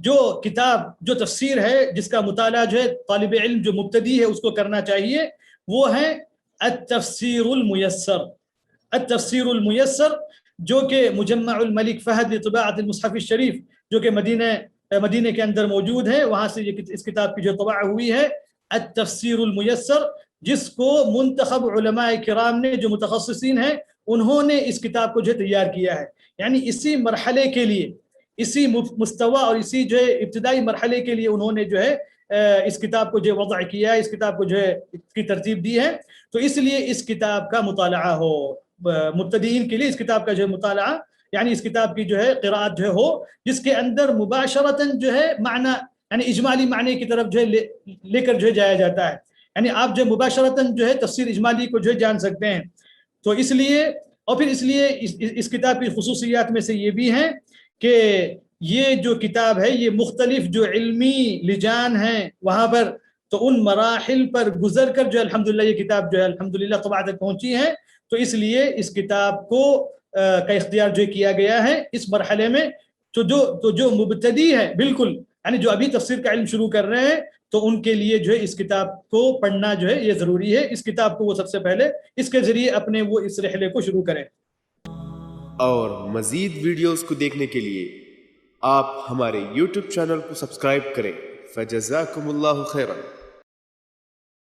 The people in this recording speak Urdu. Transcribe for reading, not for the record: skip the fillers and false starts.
جو کتاب جو تفسیر ہے جس کا مطالعہ جو ہے طالب علم جو مبتدی ہے اس کو کرنا چاہیے، وہ ہے التفسیر المیسر. التفسیر المیسر جو کہ مجمع الملک فہد لطباعت المصحف الشریف جو کہ مدینہ کے اندر موجود ہے، وہاں سے اس کتاب کی جو طباعہ ہوئی ہے التفسیر المیسر، جس کو منتخب علماء کرام نے جو متخصصین ہیں انہوں نے اس کتاب کو جو تیار کیا ہے. یعنی اسی مرحلے کے لیے، اسی مستوی اور اسی جو ہے ابتدائی مرحلے کے لیے انہوں نے جو ہے اس کتاب کو جو وضع کیا ہے، اس کتاب کو جو ہے اس کی ترتیب دی ہے. تو اس لیے اس کتاب کا مطالعہ ہو، مبتدئین کے لیے اس کتاب کا جو ہے مطالعہ، یعنی اس کتاب کی جو ہے قراءت جو ہے ہو، جس کے اندر مباشرتاً جو ہے معنی، یعنی اجمالی معنی کی طرف جو ہے لے کر جو ہے جایا جاتا ہے. یعنی آپ جو مباشرتاً جو ہے تفسیر اجمالی کو جو ہے جان سکتے ہیں. تو اس لیے، اور پھر اس لیے اس کتاب کی خصوصیات میں سے یہ بھی ہیں کہ یہ جو کتاب ہے یہ مختلف جو علمی لجان ہیں وہاں پر، تو ان مراحل پر گزر کر جو الحمدللہ یہ کتاب جو ہے الحمدللہ طباعت تک پہنچی ہے. تو اس لیے اس کتاب کو کا اختیار جو کیا گیا ہے اس مرحلے میں. تو جو مبتدی ہے بالکل، یعنی جو ابھی تفسیر کا علم شروع کر رہے ہیں، تو ان کے لیے جو ہے اس کتاب کو پڑھنا جو ہے یہ ضروری ہے. اس کتاب کو وہ سب سے پہلے اس کے ذریعے اپنے وہ اس رحلے کو شروع کریں. اور مزید ویڈیوز کو دیکھنے کے لیے آپ ہمارے YouTube چینل کو سبسکرائب کریں. فجزاکم اللہ خیرا.